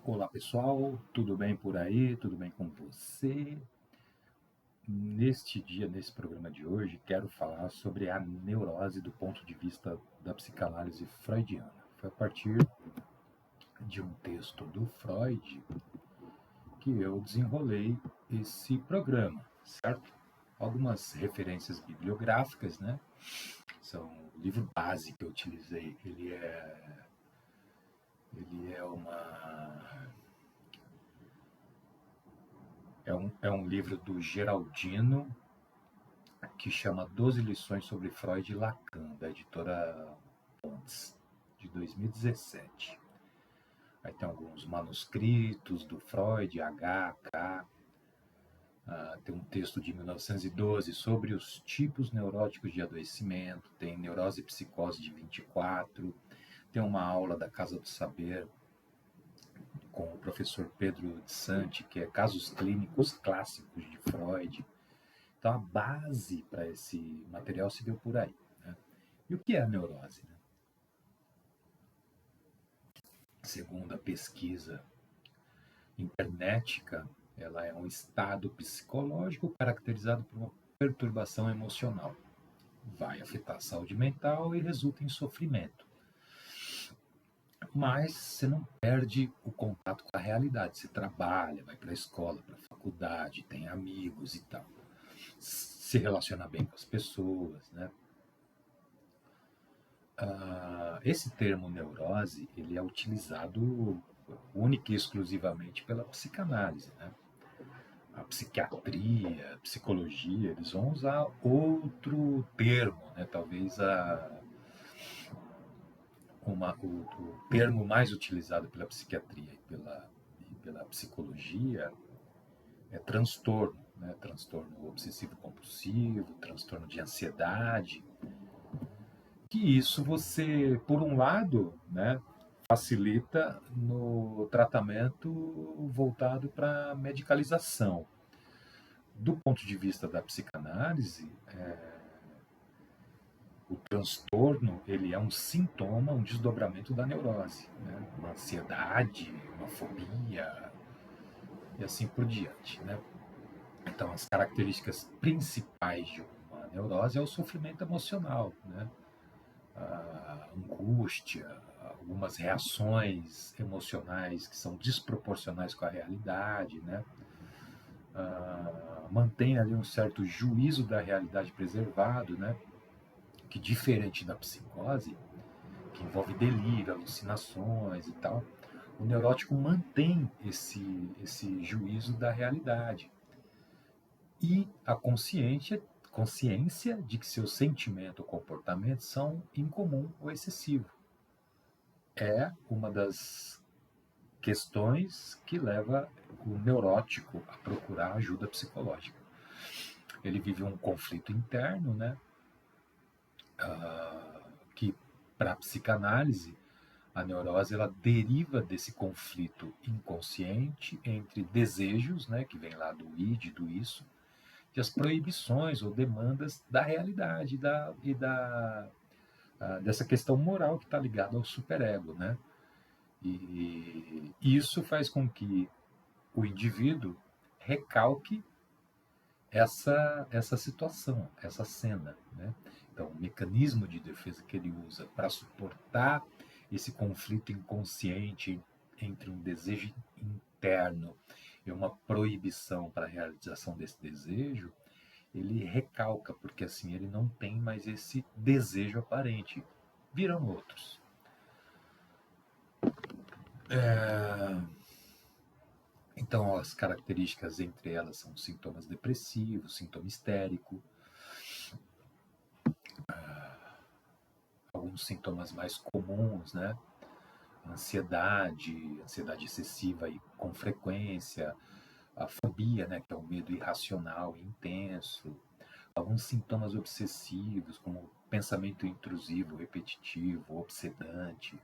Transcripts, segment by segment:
Olá pessoal, tudo bem por aí? Tudo bem com você? Neste dia, nesse programa de hoje, quero falar sobre a neurose do ponto de vista da psicanálise freudiana. Foi a partir de um texto do Freud que eu desenrolei esse programa, certo? Algumas referências bibliográficas, né? São o livro base que eu utilizei, ele é uma é um livro do Geraldino que chama 12 lições sobre Freud e Lacan, da editora Pontes, de 2017. Aí tem alguns manuscritos do Freud, H, K, tem um texto de 1912 sobre os tipos neuróticos de adoecimento, tem neurose e psicose de 24, tem uma aula da Casa do Saber com o professor Pedro de Santi, que é casos clínicos clássicos de Freud. Então a base para esse material se deu por aí. Né? E o que é a neurose? Né? Segundo a pesquisa internetica, ela é um estado psicológico caracterizado por uma perturbação emocional. Vai afetar a saúde mental e resulta em sofrimento. Mas você não perde o contato com a realidade. Você trabalha, vai para a escola, para a faculdade, tem amigos e tal. Se relaciona bem com as pessoas, né? Esse termo neurose, ele é utilizado única e exclusivamente pela psicanálise, né? A psiquiatria, a psicologia, eles vão usar outro termo, né? Talvez o termo mais utilizado pela psiquiatria e pela psicologia é transtorno, né? Transtorno obsessivo-compulsivo, transtorno de ansiedade. Que isso você, por um lado, né, facilita no tratamento voltado para a medicalização. Do ponto de vista da psicanálise, o transtorno ele é um sintoma, um desdobramento da neurose, né? Uma ansiedade, uma fobia e assim por diante. Né? Então, as características principais de uma neurose é o sofrimento emocional, né? A angústia, algumas reações emocionais que são desproporcionais com a realidade, né? Mantém ali um certo juízo da realidade preservado, né? Que diferente da psicose, que envolve delírio, alucinações e tal, o neurótico mantém esse juízo da realidade. E a consciência de que seu sentimento ou comportamento são incomum ou excessivo. É uma das questões que leva o neurótico a procurar ajuda psicológica. Ele vive um conflito interno, né? Que para a psicanálise a neurose ela deriva desse conflito inconsciente entre desejos, né, que vem lá do id, do isso, e as proibições ou demandas da realidade dessa questão moral que está ligada ao superego, né? E isso faz com que o indivíduo recalque essa situação, essa cena. Né? Então, o mecanismo de defesa que ele usa para suportar esse conflito inconsciente entre um desejo interno e uma proibição para a realização desse desejo, ele recalca, porque assim ele não tem mais esse desejo aparente. Viram outros. Então, as características entre elas são sintomas depressivos, sintoma histérico, alguns sintomas mais comuns, né? Ansiedade excessiva e com frequência, a fobia, né, que é o medo irracional e intenso, alguns sintomas obsessivos, como pensamento intrusivo, repetitivo, obsedante,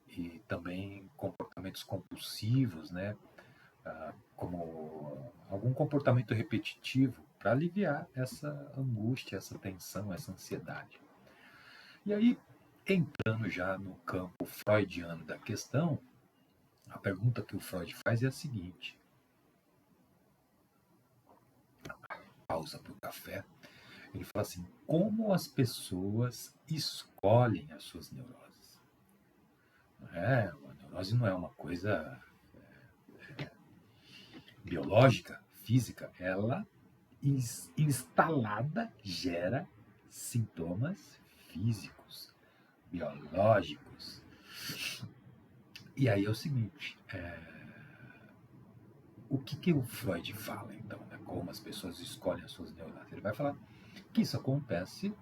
e também comportamentos compulsivos, né, como algum comportamento repetitivo para aliviar essa angústia, essa tensão, essa ansiedade. E aí, entrando já no campo freudiano da questão, A pergunta que o Freud faz é a seguinte: pausa para o café. Ele fala assim: como as pessoas escolhem as suas neuroses? A neurose não é uma coisa biológica, física, ela instalada gera sintomas físicos, biológicos. E aí é o seguinte, o que o Freud fala então, né? Como as pessoas escolhem as suas neuroses? Ele vai falar que isso acontece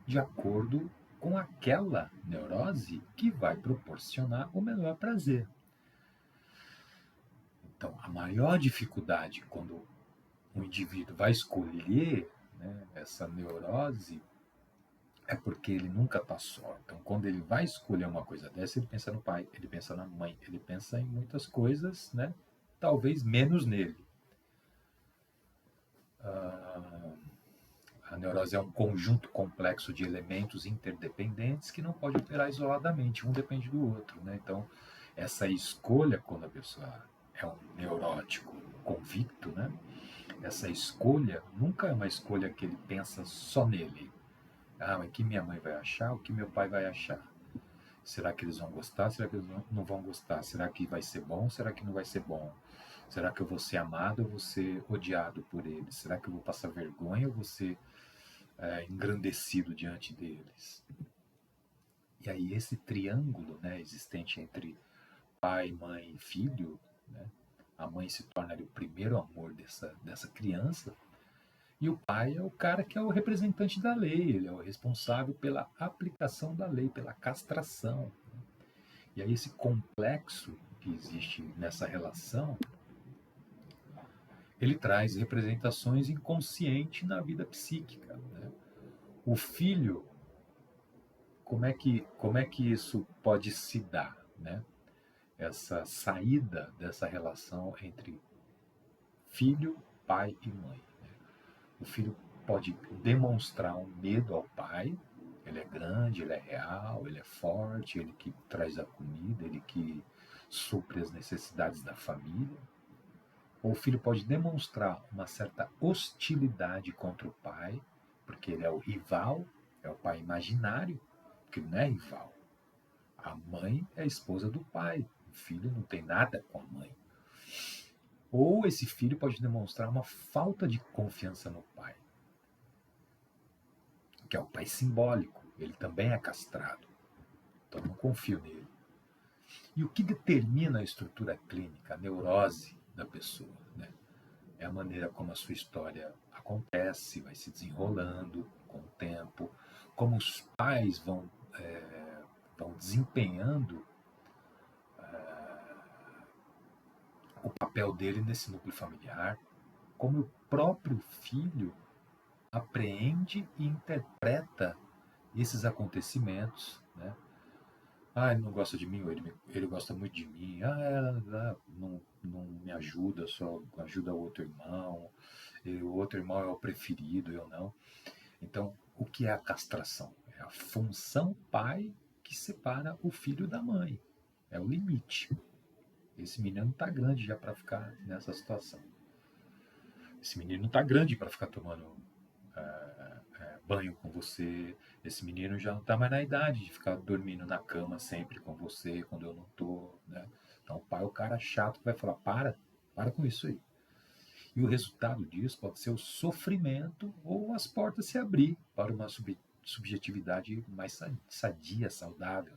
de acordo com aquela neurose que vai proporcionar o melhor prazer. Então, a maior dificuldade quando um indivíduo vai escolher, né, essa neurose é porque ele nunca está só. Então, quando ele vai escolher uma coisa dessa, ele pensa no pai, ele pensa na mãe, ele pensa em muitas coisas, né? Talvez menos nele. A neurose é um conjunto complexo de elementos interdependentes que não pode operar isoladamente, um depende do outro, né? Então, essa escolha, quando a pessoa é um neurótico convicto, né? Essa escolha nunca é uma escolha que ele pensa só nele. Ah, o que minha mãe vai achar, o que meu pai vai achar. Será que eles vão gostar? Será que eles não vão gostar? Será que vai ser bom? Será que não vai ser bom? Será que eu vou ser amado ou vou ser odiado por eles? Será que eu vou passar vergonha ou vou ser engrandecido diante deles? E aí esse triângulo, né, existente entre pai, mãe e filho, né, a mãe se torna ali o primeiro amor dessa criança, e o pai é o cara que é o representante da lei, ele é o responsável pela aplicação da lei, pela castração. E aí esse complexo que existe nessa relação, ele traz representações inconscientes na vida psíquica, né? O filho, como é que isso pode se dar, né? Essa saída dessa relação entre filho, pai e mãe. O filho pode demonstrar um medo ao pai, ele é grande, ele é real, ele é forte, ele que traz a comida, ele que supre as necessidades da família. Ou o filho pode demonstrar uma certa hostilidade contra o pai, porque ele é o rival, é o pai imaginário, porque ele não é rival. A mãe é a esposa do pai, o filho não tem nada com a mãe. Ou esse filho pode demonstrar uma falta de confiança no pai, que é o pai simbólico, ele também é castrado, então não confio nele. E o que determina a estrutura clínica, a neurose da pessoa, né? É a maneira como a sua história acontece, vai se desenrolando com o tempo, como os pais vão desempenhando o papel dele nesse núcleo familiar, como o próprio filho apreende e interpreta esses acontecimentos, né? Ah, ele não gosta de mim, ou ele gosta muito de mim. Ah, ela não me ajuda, só ajuda o outro irmão. E o outro irmão é o preferido, eu não. Então, o que é a castração? É a função pai que separa o filho da mãe. É o limite. Esse menino está grande já para ficar nessa situação. Esse menino está grande para ficar tomando banho com você. Esse menino já não está mais na idade de ficar dormindo na cama sempre com você quando eu não estou, né? Então o pai é o cara chato que vai falar, para com isso aí. E o resultado disso pode ser o sofrimento ou as portas se abrir para uma subjetividade mais sadia, saudável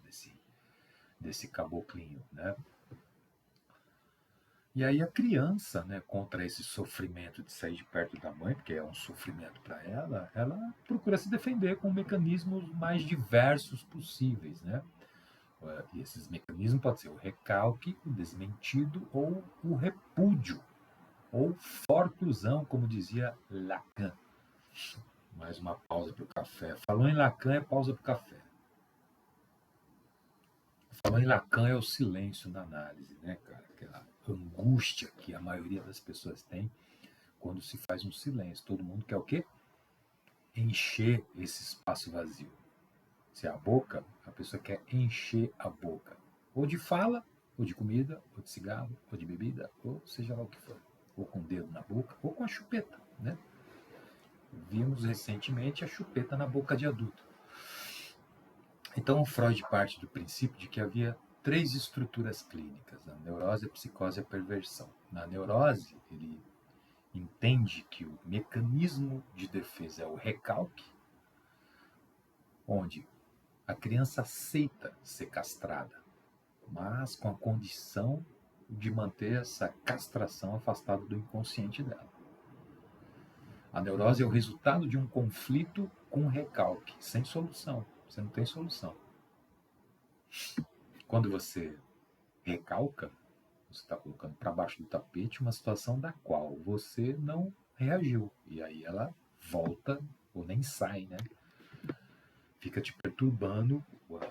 desse caboclinho, né? E aí a criança, né, contra esse sofrimento de sair de perto da mãe, porque é um sofrimento para ela procura se defender com mecanismos mais diversos possíveis, né? E esses mecanismos podem ser o recalque, o desmentido ou o repúdio, ou forclusão, como dizia Lacan. Mais uma pausa para o café. Falou em Lacan, é pausa para o café. Falou em Lacan, é o silêncio na análise, né, cara? Aquela angústia que a maioria das pessoas tem quando se faz um silêncio. Todo mundo quer o quê? Encher esse espaço vazio. Se é a boca, a pessoa quer encher a boca. Ou de fala, ou de comida, ou de cigarro, ou de bebida, ou seja lá o que for, ou com o dedo na boca, ou com a chupeta, né? Vimos recentemente a chupeta na boca de adulto. Então, Freud parte do princípio de que havia 3 estruturas clínicas: a neurose, a psicose e a perversão. Na neurose, ele entende que o mecanismo de defesa é o recalque, onde a criança aceita ser castrada, mas com a condição de manter essa castração afastada do inconsciente dela. A neurose é o resultado de um conflito com recalque, sem solução. Você não tem solução. Quando você recalca, você está colocando para baixo do tapete uma situação da qual você não reagiu. E aí ela volta ou nem sai, né? Fica te perturbando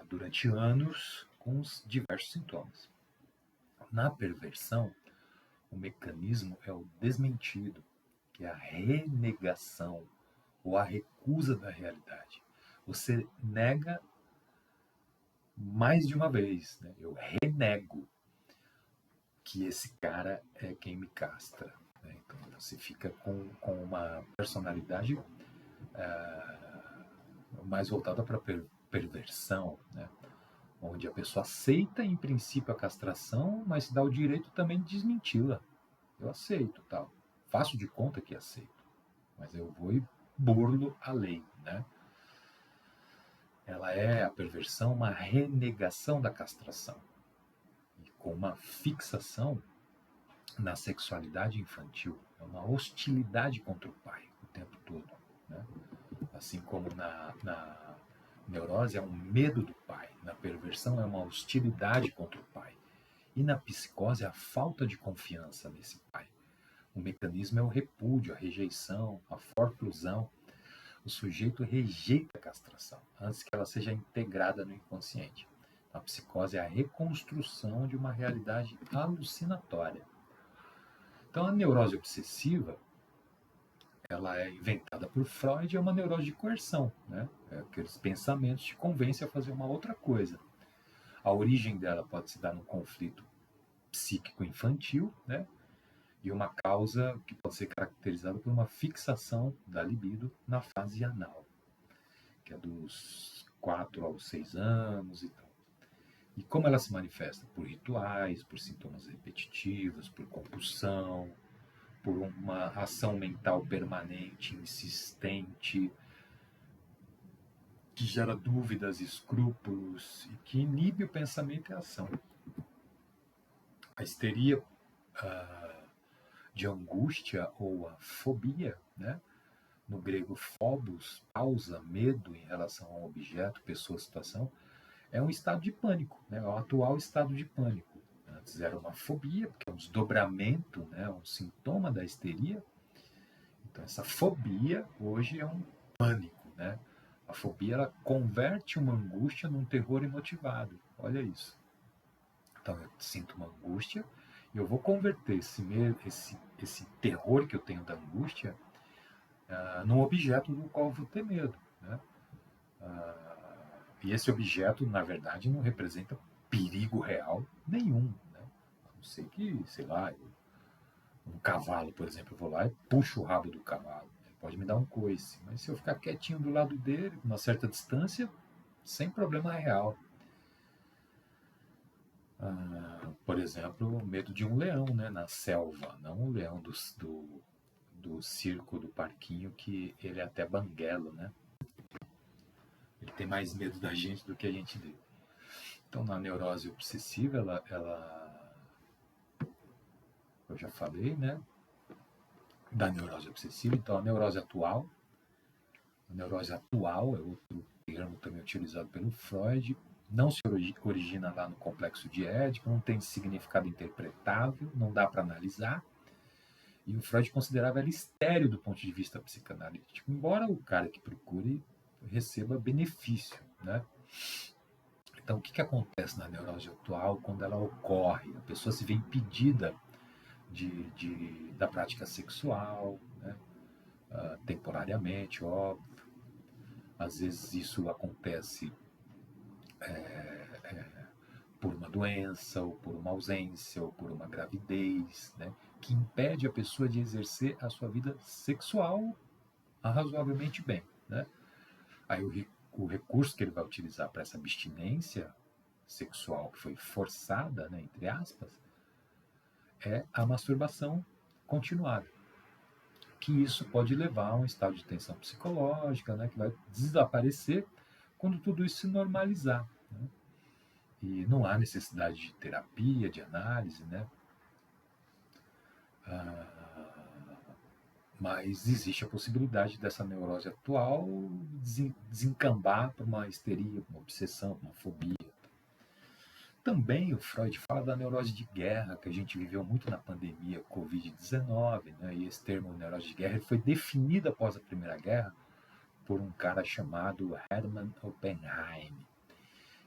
durante anos com os diversos sintomas. Na perversão, o mecanismo é o desmentido, que é a renegação ou a recusa da realidade. Você nega mais de uma vez, né? Eu renego que esse cara é quem me castra. Né? Então você fica com uma personalidade mais voltada para perversão, né? Onde a pessoa aceita em princípio a castração, mas se dá o direito também de desmenti-la. Eu aceito, tal. Faço de conta que aceito, mas eu vou e burlo a lei, né? Ela é, a perversão, uma renegação da castração, e com uma fixação na sexualidade infantil. É uma hostilidade contra o pai o tempo todo, né? Assim como na neurose é um medo do pai, na perversão é uma hostilidade contra o pai, e na psicose é a falta de confiança nesse pai. O mecanismo é o repúdio, a rejeição, a forclusão. O sujeito rejeita a castração antes que ela seja integrada no inconsciente. A psicose é a reconstrução de uma realidade alucinatória. Então, a neurose obsessiva, ela é inventada por Freud, é uma neurose de coerção, né? É aqueles pensamentos te convencem a fazer uma outra coisa. A origem dela pode se dar num conflito psíquico infantil, né? E uma causa que pode ser caracterizada por uma fixação da libido na fase anal, que é dos 4 aos 6 anos e tal. E como ela se manifesta? Por rituais, por sintomas repetitivos, por compulsão, por uma ação mental permanente, insistente, que gera dúvidas, escrúpulos e que inibe o pensamento e a ação. A histeria de angústia ou a fobia, né? No grego phobos, pausa, medo em relação a um objeto, pessoa, situação, é um estado de pânico, né? É o atual estado de pânico. Antes era uma fobia, porque é um desdobramento, né? Um sintoma da histeria. Então essa fobia hoje é um pânico, né? A fobia ela converte uma angústia num terror imotivado. Olha isso. Então eu sinto uma angústia e eu vou converter esse terror que eu tenho da angústia num objeto do qual eu vou ter medo, né? E esse objeto, na verdade, não representa perigo real nenhum, né? A não ser que, sei lá, um cavalo, por exemplo, eu vou lá e puxo o rabo do cavalo. Ele pode me dar um coice, mas se eu ficar quietinho do lado dele, com uma certa distância, sem problema real. Por exemplo, o medo de um leão, né, na selva, não o leão do circo, do parquinho, que ele é até banguelo, né? Ele tem mais medo da gente do que a gente dele. Então, na neurose obsessiva, eu já falei, né, da neurose obsessiva. Então, a neurose atual é outro termo também utilizado pelo Freud, não se origina lá no complexo de Édipo, não tem significado interpretável, não dá para analisar. E o Freud considerava ela estéril do ponto de vista psicanalítico, embora o cara que procure receba benefício, né? Então, o que acontece na neurose atual quando ela ocorre? A pessoa se vê impedida da prática sexual, né? Temporariamente, óbvio. Às vezes isso acontece por uma doença, ou por uma ausência, ou por uma gravidez, né, que impede a pessoa de exercer a sua vida sexual razoavelmente bem, né? Aí o recurso que ele vai utilizar para essa abstinência sexual que foi forçada, né, entre aspas, é a masturbação continuada. Que isso pode levar a um estado de tensão psicológica, né, que vai desaparecer quando tudo isso se normalizar, né? E não há necessidade de terapia, de análise, né? Mas existe a possibilidade dessa neurose atual desencambar para uma histeria, uma obsessão, uma fobia. Também o Freud fala da neurose de guerra, que a gente viveu muito na pandemia Covid-19, né? E esse termo neurose de guerra foi definido após a Primeira Guerra por um cara chamado Hermann Oppenheim.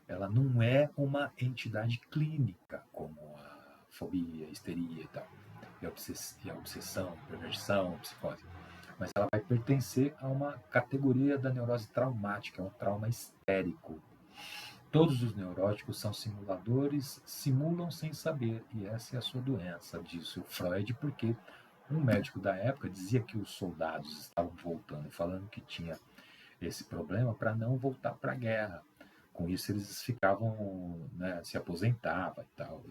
Ela não é uma entidade clínica, como a fobia, a histeria e tal, e a obsessão, a perversão, a psicose. Mas ela vai pertencer a uma categoria da neurose traumática, é um trauma histérico. Todos os neuróticos são simuladores, simulam sem saber, e essa é a sua doença, disse o Freud, porque um médico da época dizia que os soldados estavam voltando, falando que tinha esse problema para não voltar para a guerra. Com isso eles ficavam, né, se aposentavam e tal,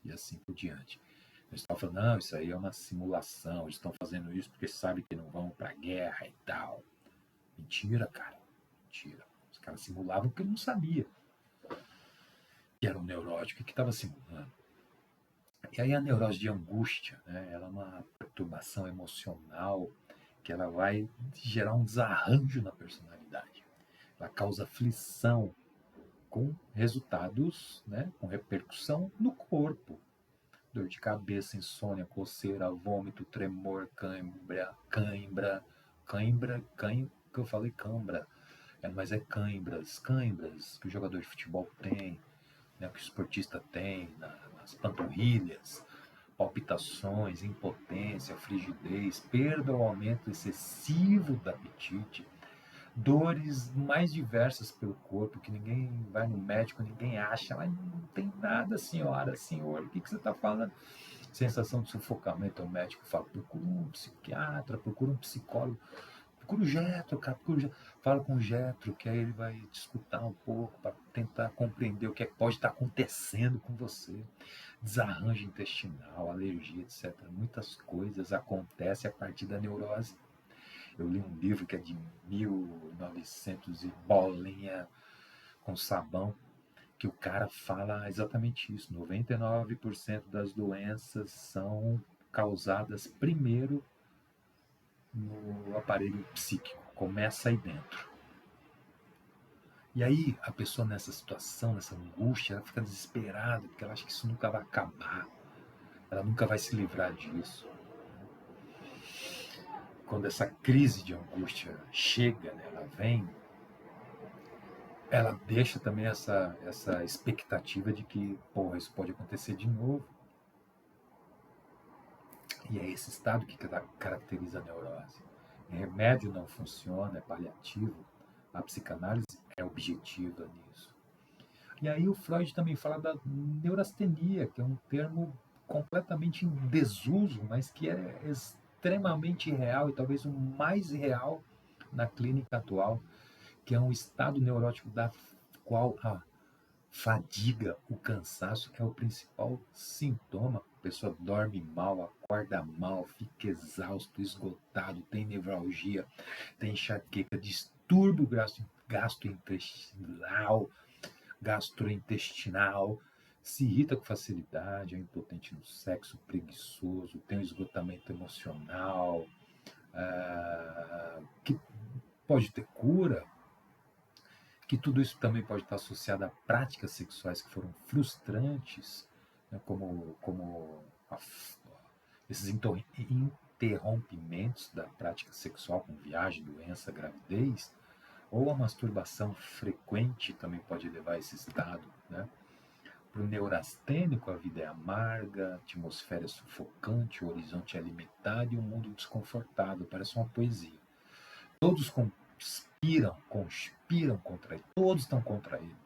e assim por diante. Eles estavam falando, não, isso aí é uma simulação, eles estão fazendo isso porque sabem que não vão para a guerra e tal. Mentira, cara, mentira. Os caras simulavam porque não sabia que era um neurótico e que estava simulando. E aí a neurose de angústia, né, ela é uma perturbação emocional que ela vai gerar um desarranjo na personalidade. Ela causa aflição com resultados, né, com repercussão no corpo. Dor de cabeça, insônia, coceira, vômito, tremor, que eu falei cãibra, mas é cãibras que o jogador de futebol tem, né, que o esportista tem nas panturrilhas, palpitações, impotência, frigidez, perda ou aumento excessivo do apetite, dores mais diversas pelo corpo, que ninguém vai no médico, ninguém acha, mas não tem nada, senhora, senhor, o que você está falando? Sensação de sufocamento, o médico fala, procura um psiquiatra, procura um psicólogo, procura o Getro, cara, fala com o Getro, que aí ele vai te escutar um pouco para tentar compreender o que é que pode estar acontecendo com você. Desarranjo intestinal, alergia, etc. Muitas coisas acontecem a partir da neurose. Eu li um livro que é de 1900 e bolinha com sabão, que o cara fala exatamente isso. 99% das doenças são causadas primeiro no aparelho psíquico, começa aí dentro. E aí a pessoa nessa situação, nessa angústia, ela fica desesperada, porque ela acha que isso nunca vai acabar, ela nunca vai se livrar disso. Quando essa crise de angústia chega, né, ela vem, ela deixa também essa expectativa de que, porra, isso pode acontecer de novo. E é esse estado que caracteriza a neurose. O remédio não funciona, é paliativo. A psicanálise é objetiva nisso. E aí o Freud também fala da neurastenia, que é um termo completamente em desuso, mas que é extremamente real e talvez o mais real na clínica atual, que é um estado neurótico da qual a fadiga, o cansaço é o principal sintoma. A pessoa dorme mal, acorda mal, fica exausto, esgotado, tem nevralgia, tem enxaqueca, distúrbio gastrointestinal, se irrita com facilidade, é impotente no sexo, preguiçoso, tem um esgotamento emocional, que pode ter cura, que tudo isso também pode estar associado a práticas sexuais que foram frustrantes, né, como esses interrompimentos da prática sexual com viagem, doença, gravidez, ou a masturbação frequente também pode levar a esse estado, né? Para o neurastênico, a vida é amarga, a atmosfera é sufocante, o horizonte é limitado e o mundo desconfortável, parece uma poesia. Todos conspiram contra ele, todos estão contra ele.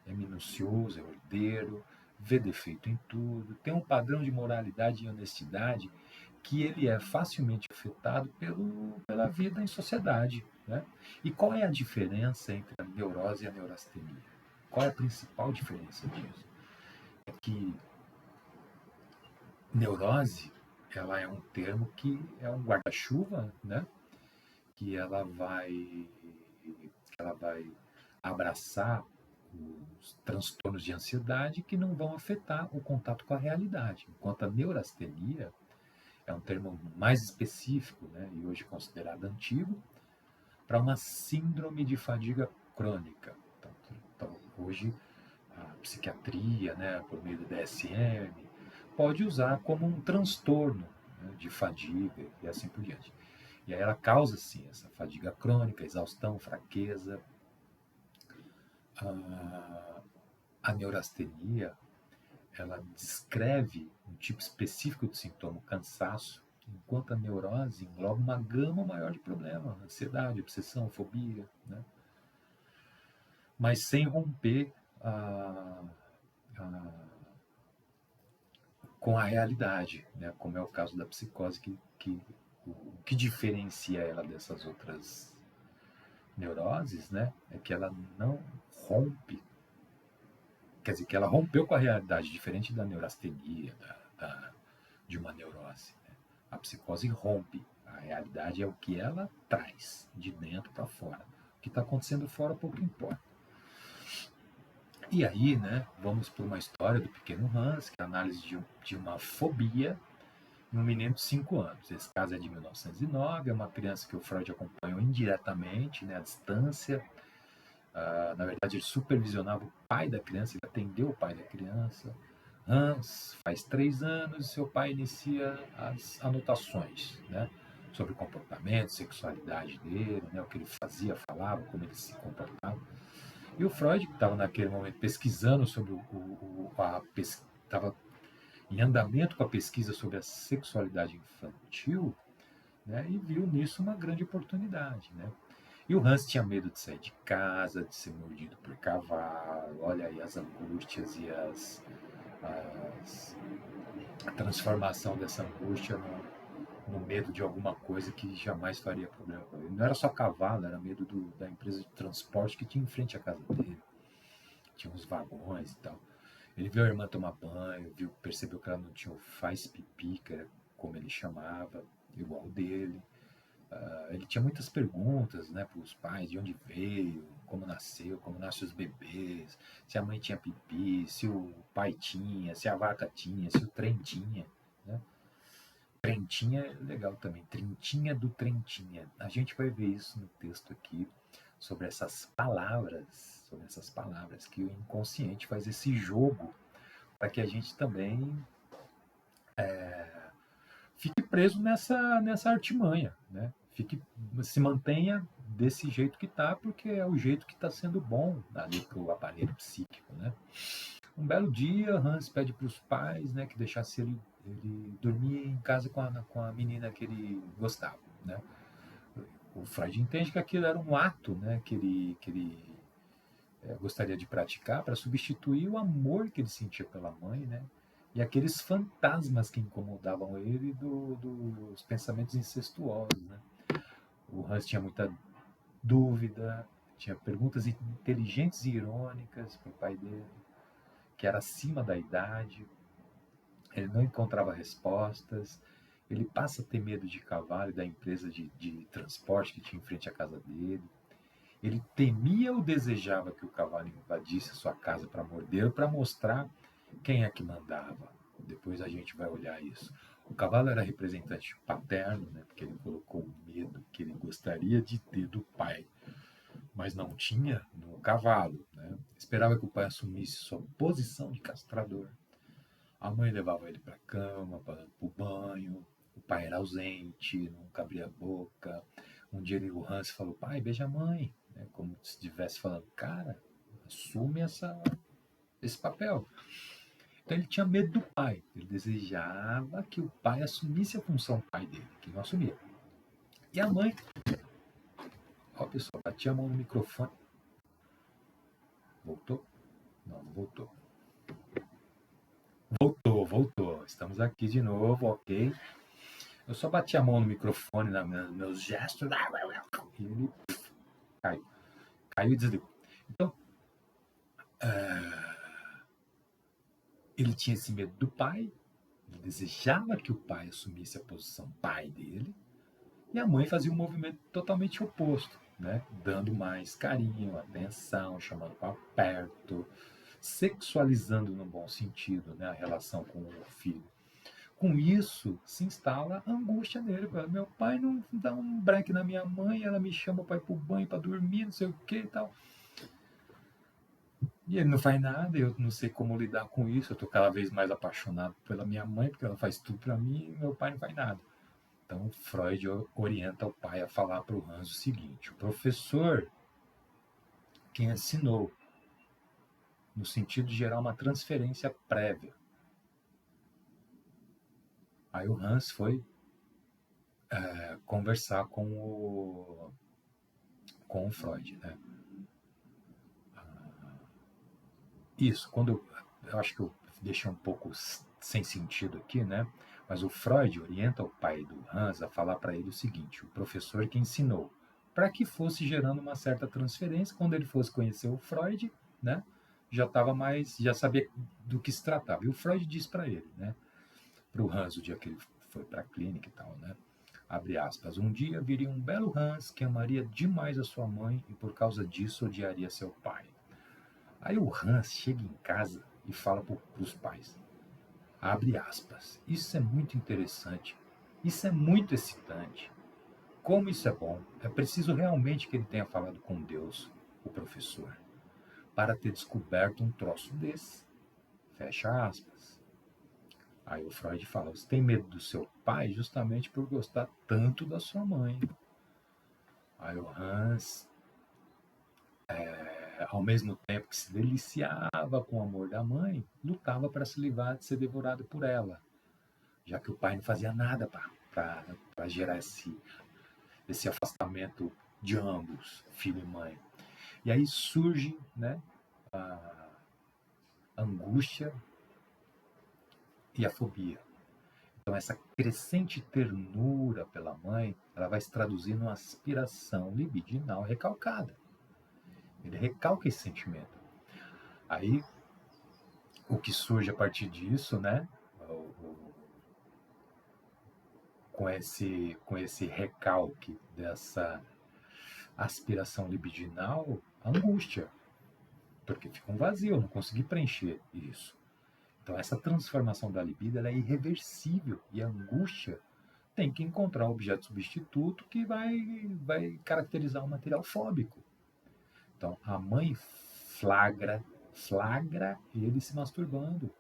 é minucioso, é ordeiro, vê defeito em tudo, tem um padrão de moralidade e honestidade que ele é facilmente afetado pela vida em sociedade. Né? E qual é a diferença entre a neurose e a neurastenia? Qual é a principal diferença disso? É que neurose, ela é um termo que é um guarda-chuva, né? que ela vai, que ela vai abraçar os transtornos de ansiedade que não vão afetar o contato com a realidade. Enquanto a neurastenia é um termo mais específico, né, e hoje considerado antigo, para uma síndrome de fadiga crônica. Então, hoje a psiquiatria, né, por meio do DSM, pode usar como um transtorno, né, de fadiga e assim por diante. E aí ela causa, sim, essa fadiga crônica, exaustão, fraqueza. A neurastenia, ela descreve um tipo específico de sintoma, o cansaço, enquanto a neurose engloba uma gama maior de problemas, ansiedade, obsessão, fobia, né? Mas sem romper a, com a realidade, né? Como é o caso da psicose, o que diferencia ela dessas outras neuroses, né? É que ela não rompe, quer dizer, que ela rompeu com a realidade, diferente da neurastenia, de uma neurose. Né? A psicose rompe. A realidade é o que ela traz de dentro para fora. O que está acontecendo fora pouco importa. E aí, né, vamos para uma história do pequeno Hans, que é a análise de uma fobia em um menino de 5 anos. Esse caso é de 1909, é uma criança que o Freud acompanhou indiretamente, né, à distância. Na verdade, ele supervisionava o pai da criança, ele atendeu o pai da criança. Hans faz 3 anos e seu pai inicia as anotações, né, sobre o comportamento, sexualidade dele, né, o que ele fazia, falava, como ele se comportava. E o Freud, que estava naquele momento pesquisando sobre estava em andamento com a pesquisa sobre a sexualidade infantil, né, e viu nisso uma grande oportunidade. Né? E o Hans tinha medo de sair de casa, de ser mordido por cavalo, olha aí as angústias e a transformação dessa angústia no medo de alguma coisa que jamais faria problema para ele. Não era só cavalo, era medo da empresa de transporte que tinha em frente à casa dele. Tinha uns vagões e tal. Ele viu a irmã tomar banho, percebeu que ela não tinha o faz pipi, que era como ele chamava, igual dele. Ele tinha muitas perguntas, né, para os pais, de onde veio, como nasceu, como nascem os bebês, se a mãe tinha pipi, se o pai tinha, se a vaca tinha, se o trem tinha. Né? Trentinha é legal também, trintinha do Trentinha. A gente vai ver isso no texto aqui, sobre essas palavras que o inconsciente faz esse jogo para que a gente também fique preso nessa artimanha, né? Se mantenha desse jeito que está, porque é o jeito que está sendo bom ali para o aparelho psíquico, né? Um belo dia, Hans pede para os pais, né, que deixasse ele dormir em casa com a menina que ele gostava, né? O Freud entende que aquilo era um ato, né, que ele gostaria de praticar para substituir o amor que ele sentia pela mãe, né? E aqueles fantasmas que incomodavam ele dos pensamentos incestuosos, né? O Hans tinha muita dúvida, tinha perguntas inteligentes e irônicas para o pai dele, que era acima da idade. Ele não encontrava respostas. Ele passa a ter medo de cavalo e da empresa de transporte que tinha em frente à casa dele. Ele temia ou desejava que o cavalo invadisse a sua casa para mordê-lo, para mostrar quem é que mandava. Depois a gente vai olhar isso. O cavalo era representante paterno, né, porque ele colocou o medo que ele gostaria de ter do pai, mas não tinha no cavalo. Né? Esperava que o pai assumisse sua posição de castrador. A mãe levava ele para a cama, para o banho. O pai era ausente, nunca abria a boca. Um dia o Hans falou: pai, beija a mãe. Né? Como se estivesse falando: cara, assume esse papel. Então ele tinha medo do pai. Ele desejava que o pai assumisse a função pai dele, que não assumia. E a mãe, ó pessoal, batia a mão no microfone. Voltou? Não, não voltou. Voltou. Estamos aqui de novo, ok? Eu só bati a mão no microfone, nos meus gestos, e ele caiu e desligou. Então, ele tinha esse medo do pai, ele desejava que o pai assumisse a posição pai dele, e a mãe fazia um movimento totalmente oposto, né? Dando mais carinho, atenção, chamando para perto, sexualizando no bom sentido, né? A relação com o filho. Com isso, se instala a angústia nele. Meu pai não dá um break na minha mãe, ela me chama para ir pro banho, para dormir, não sei o que e tal. E ele não faz nada, eu não sei como lidar com isso. Eu tô cada vez mais apaixonado pela minha mãe, porque ela faz tudo para mim e meu pai não faz nada. Então, Freud orienta o pai a falar para o Hans o seguinte: o professor quem ensinou, no sentido de gerar uma transferência prévia. Aí o Hans foi conversar com o Freud, né? Isso, quando eu acho que eu deixei um pouco sem sentido aqui, né? Mas o Freud orienta o pai do Hans a falar para ele o seguinte: o professor que ensinou, para que fosse gerando uma certa transferência, quando ele fosse conhecer o Freud, né? Já sabia do que se tratava. E o Freud disse para ele, né? Para o Hans, o dia que ele foi para a clínica e tal, né? Abre aspas. Um dia viria um belo Hans que amaria demais a sua mãe e por causa disso odiaria seu pai. Aí o Hans chega em casa e fala para os pais, abre aspas, isso é muito interessante, isso é muito excitante. Como isso é bom, é preciso realmente que ele tenha falado com Deus, o professor, para ter descoberto um troço desse. Fecha aspas. Aí o Freud fala, você tem medo do seu pai justamente por gostar tanto da sua mãe. Aí o Hans ao mesmo tempo que se deliciava com o amor da mãe, lutava para se livrar de ser devorado por ela, já que o pai não fazia nada para gerar esse afastamento de ambos, filho e mãe. E aí surge, né, a angústia e a fobia. Então essa crescente ternura pela mãe, ela vai se traduzir numa aspiração libidinal recalcada. Ele recalca esse sentimento. Aí o que surge a partir disso, né, com esse recalque dessa aspiração libidinal, a angústia, porque fica um vazio, eu não consegui preencher isso. Então essa transformação da libido ela é irreversível e a angústia tem que encontrar um objeto substituto que vai caracterizar o material fóbico. Então a mãe flagra ele se masturbando.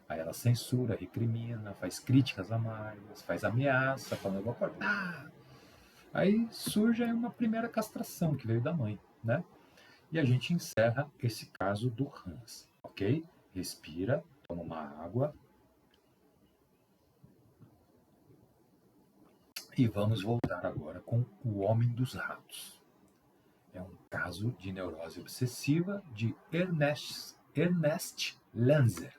Aí ela censura, recrimina, faz críticas amargas, faz ameaça, falando eu vou cortar. Aí surge uma primeira castração que veio da mãe, né? E a gente encerra esse caso do Hans, ok? Respira, toma uma água. E vamos voltar agora com O Homem dos Ratos. É um caso de neurose obsessiva de Ernest Lanzer,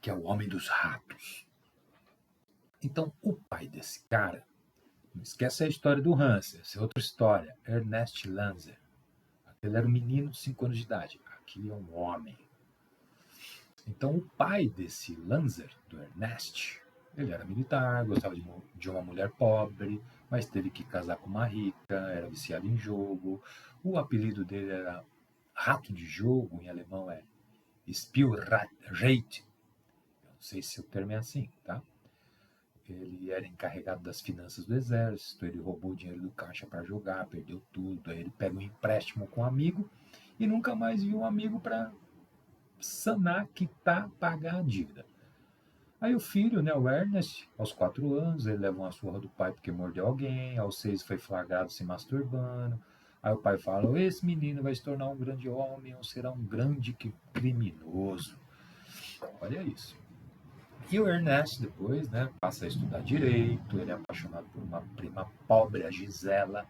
que é o Homem dos Ratos. Então, o pai desse cara, não esquece a história do Hans, essa é outra história, Ernest Lanzer. Ele era um menino de 5 anos de idade, aqui é um homem. Então, o pai desse Lanzer, do Ernest, ele era militar, gostava de uma mulher pobre, mas teve que casar com uma rica, era viciado em jogo. O apelido dele era Rato de Jogo, em alemão é Spielrate. Não sei se o termo é assim, tá? Ele era encarregado das finanças do exército, ele roubou o dinheiro do caixa para jogar, perdeu tudo, aí ele pega um empréstimo com um amigo e nunca mais viu um amigo para sanar, quitar, pagar a dívida. Aí o filho, né, o Ernest, aos 4 anos, ele leva uma surra do pai porque mordeu alguém, aos 6 foi flagrado se masturbando. Aí o pai fala, esse menino vai se tornar um grande homem ou será um grande criminoso. Olha isso. E o Ernest depois, né, passa a estudar direito, ele é apaixonado por uma prima pobre, a Gisela.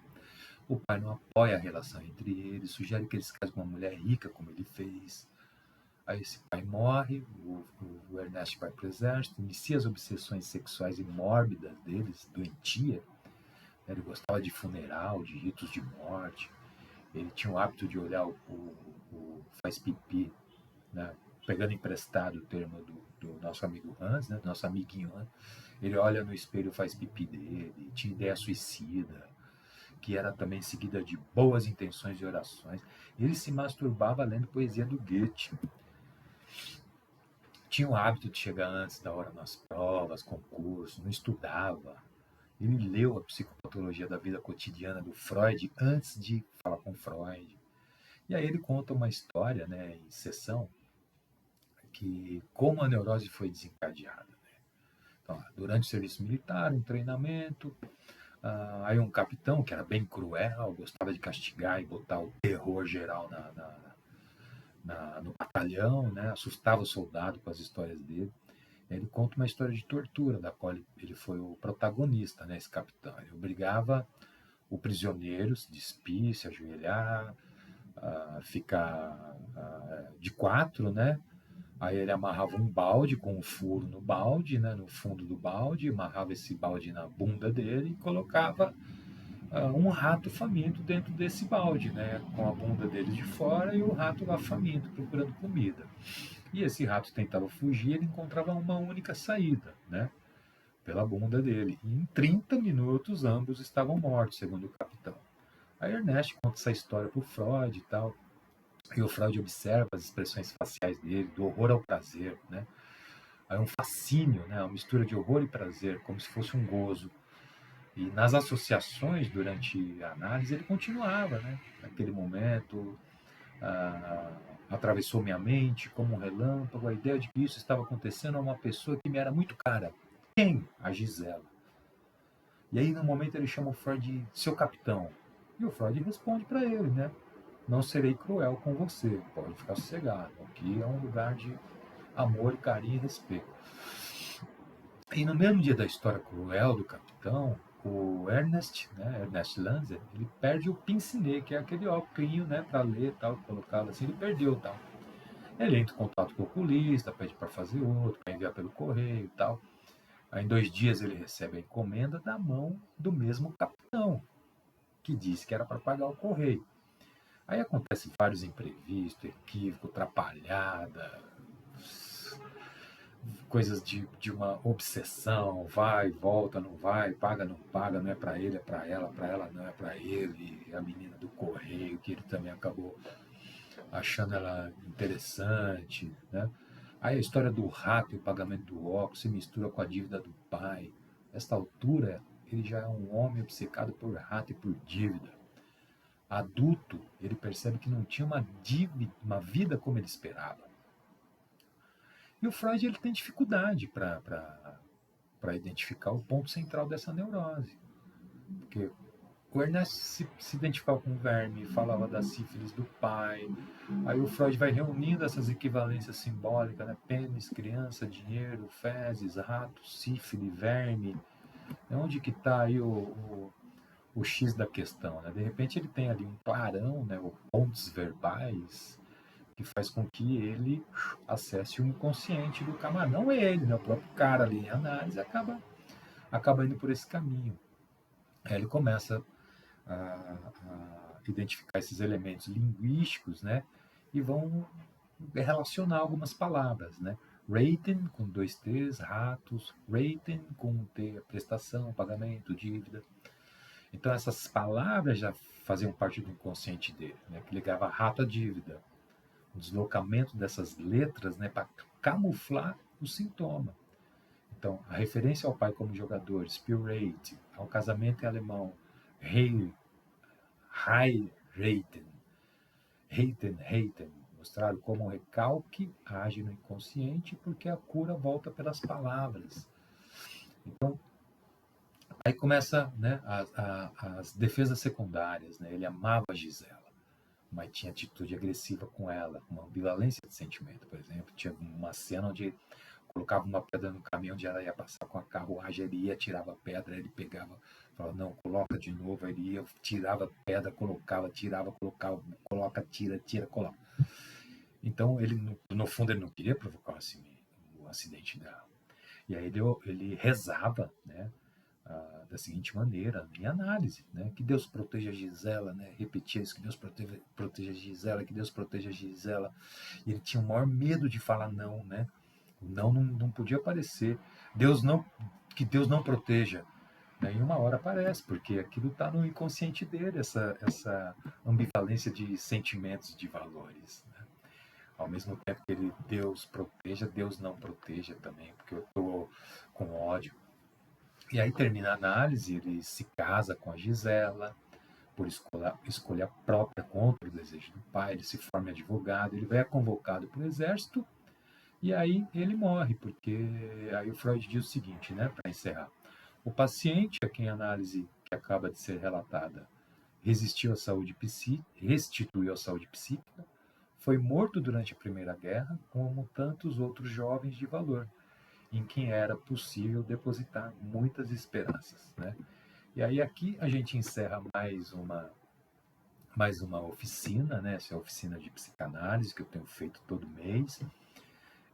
O pai não apoia a relação entre eles, sugere que eles casem com uma mulher rica, como ele fez. Aí esse pai morre, o Ernest vai para o exército, inicia as obsessões sexuais e mórbidas deles, doentia. Ele gostava de funeral, de ritos de morte. Ele tinha o hábito de olhar o faz pipi, né? Pegando emprestado o termo do nosso amigo Hans, né? Nosso amiguinho Hans. Ele olha no espelho e faz pipi dele, tinha ideia suicida, que era também seguida de boas intenções e orações. Ele se masturbava lendo poesia do Goethe. Tinha o hábito de chegar antes da hora nas provas, concursos, não estudava. Ele leu a psicopatologia da vida cotidiana do Freud antes de falar com Freud. E aí ele conta uma história, né, em sessão, que como a neurose foi desencadeada. Então, durante o serviço militar, um treinamento, aí um capitão, que era bem cruel, gostava de castigar e botar o terror geral no batalhão, né, assustava o soldado com as histórias dele. Ele conta uma história de tortura, da qual ele foi o protagonista, né, esse capitão. Ele obrigava o prisioneiro a se despir, se ajoelhar, ficar de quatro, né? Aí ele amarrava um balde com um furo no balde, né, no fundo do balde, amarrava esse balde na bunda dele e colocava um rato faminto dentro desse balde, né, com a bunda dele de fora e o rato lá faminto, procurando comida. E esse rato tentava fugir, ele encontrava uma única saída, né, pela bunda dele. E em 30 minutos ambos estavam mortos, segundo o capitão. Aí Ernest conta essa história para o Freud e tal. E o Freud observa as expressões faciais dele, do horror ao prazer, né? Aí um fascínio, né? Uma mistura de horror e prazer, como se fosse um gozo. E nas associações, durante a análise, ele continuava, né? Naquele momento, ah, atravessou minha mente como um relâmpago a ideia de que isso estava acontecendo a uma pessoa que me era muito cara. Quem? A Gisela. E aí, no momento, ele chama o Freud de seu capitão. E o Freud responde para ele, né? Não serei cruel com você, pode ficar sossegado. Aqui é um lugar de amor, carinho e respeito. E no mesmo dia da história cruel do capitão, o Ernest, né, Ernest Lanzer, ele perde o pince-nez, que é aquele óculos, né, para ler tal, colocado assim, ele perdeu tal. Ele entra em contato com o oculista, pede para fazer outro, para enviar pelo correio e tal. Aí em 2 dias ele recebe a encomenda da mão do mesmo capitão, que disse que era para pagar o correio. Aí acontecem vários imprevistos, equívoco, atrapalhada, coisas de uma obsessão, vai, volta, não vai, paga, não é para ele, é para ela não é para ele, a menina do correio, que ele também acabou achando ela interessante, né? Aí a história do rato e o pagamento do óculos se mistura com a dívida do pai. Nesta altura, ele já é um homem obcecado por rato e por dívida. Adulto, ele percebe que não tinha uma vida como ele esperava. E o Freud ele tem dificuldade para identificar o ponto central dessa neurose. Porque o Ernest se identificava com o verme, falava da sífilis do pai. Aí o Freud vai reunindo essas equivalências simbólicas, né? Pênis, criança, dinheiro, fezes, rato, sífilis, verme. Onde que está aí o X da questão, né? De repente ele tem ali um clarão, né? Ou pontos verbais que faz com que ele acesse o inconsciente do camarada. Não ele, né? O próprio cara ali em análise acaba indo por esse caminho. Aí ele começa a identificar esses elementos linguísticos, né? E vão relacionar algumas palavras, né? Rating com 2 T's, ratos, rating com um T, prestação, pagamento, dívida. Então essas palavras já faziam parte do inconsciente dele, né? Que ligava rato à dívida, o deslocamento dessas letras, né, para camuflar o sintoma. Então, a referência ao pai como jogador, Spielrate, ao casamento em alemão, Heiraten, mostraram como o recalque age no inconsciente porque a cura volta pelas palavras. Então, aí começa, né, as defesas secundárias. Né? Ele amava a Gisela, mas tinha atitude agressiva com ela, uma ambivalência de sentimento, por exemplo. Tinha uma cena onde, colocava uma pedra no caminhão onde ela ia passar com a carruagem, ele ia, tirava a pedra, ele pegava, falava, não, coloca de novo, ele ia, tirava a pedra, colocava, tirava, colocava, coloca, tira, tira, coloca. Então, ele, no fundo, ele não queria provocar um acidente dela. E aí ele rezava, né, da seguinte maneira, em análise, né, que Deus proteja a Gisela, né, repetia isso, que Deus proteja a Gisela, que Deus proteja a Gisela. E ele tinha o maior medo de falar não, né? O não podia aparecer. Que Deus não proteja. Né? Em uma hora aparece, porque aquilo está no inconsciente dele, essa ambivalência de sentimentos, de valores. Né? Ao mesmo tempo que Deus proteja, Deus não proteja também, porque eu estou com ódio. E aí termina a análise, ele se casa com a Gisela, por escolha própria, contra o desejo do pai, ele se forma advogado, ele é convocado para o exército, e aí ele morre, porque aí o Freud diz o seguinte, né, para encerrar. O paciente, a quem a análise que acaba de ser relatada restituiu a saúde psíquica, foi morto durante a Primeira Guerra, como tantos outros jovens de valor, em quem era possível depositar muitas esperanças. Né? E aí aqui a gente encerra mais uma oficina, né? Essa é a oficina de psicanálise que eu tenho feito todo mês.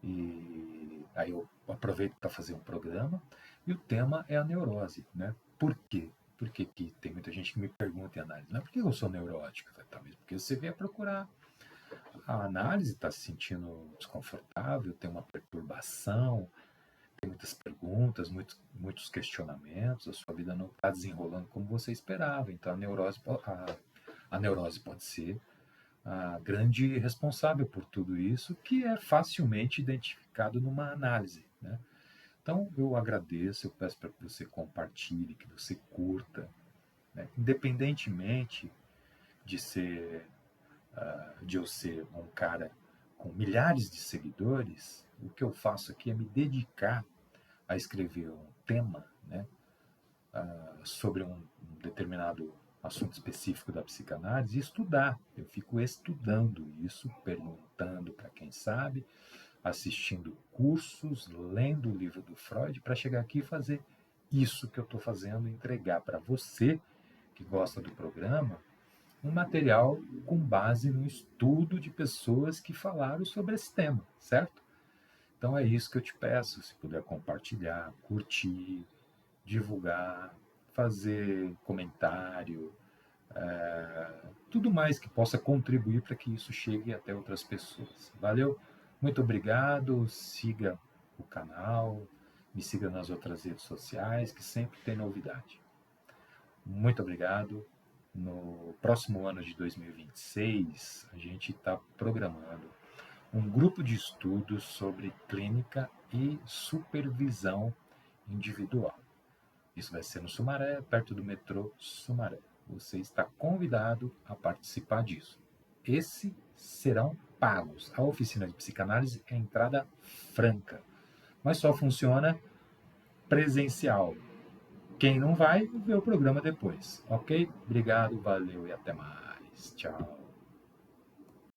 E aí eu aproveito para fazer um programa. E o tema é a neurose. Né? Por quê? Porque que tem muita gente que me pergunta em análise, não é porque eu sou neurótico, talvez porque você vier procurar a análise, está se sentindo desconfortável, tem uma perturbação, tem muitas perguntas, muitos questionamentos, a sua vida não está desenrolando como você esperava. Então a neurose pode ser a grande responsável por tudo isso, que é facilmente identificado numa análise. Né? Então eu agradeço, eu peço para que você compartilhe, que você curta, né? Independentemente de de eu ser um cara com milhares de seguidores, o que eu faço aqui é me dedicar a escrever um tema, né, sobre um determinado assunto específico da psicanálise e estudar. Eu fico estudando isso, perguntando para quem sabe, assistindo cursos, lendo o livro do Freud, para chegar aqui e fazer isso que eu estou fazendo, entregar para você que gosta do programa um material com base no estudo de pessoas que falaram sobre esse tema, certo? Então é isso que eu te peço, se puder compartilhar, curtir, divulgar, fazer comentário, tudo mais que possa contribuir para que isso chegue até outras pessoas. Valeu? Muito obrigado, siga o canal, me siga nas outras redes sociais, que sempre tem novidade. Muito obrigado. No próximo ano de 2026, a gente está programando um grupo de estudos sobre clínica e supervisão individual. Isso vai ser no Sumaré, perto do metrô Sumaré. Você está convidado a participar disso. Esses serão pagos. A oficina de psicanálise é entrada franca, mas só funciona presencial. Quem não vai, vê o programa depois. Ok? Obrigado, valeu e até mais. Tchau.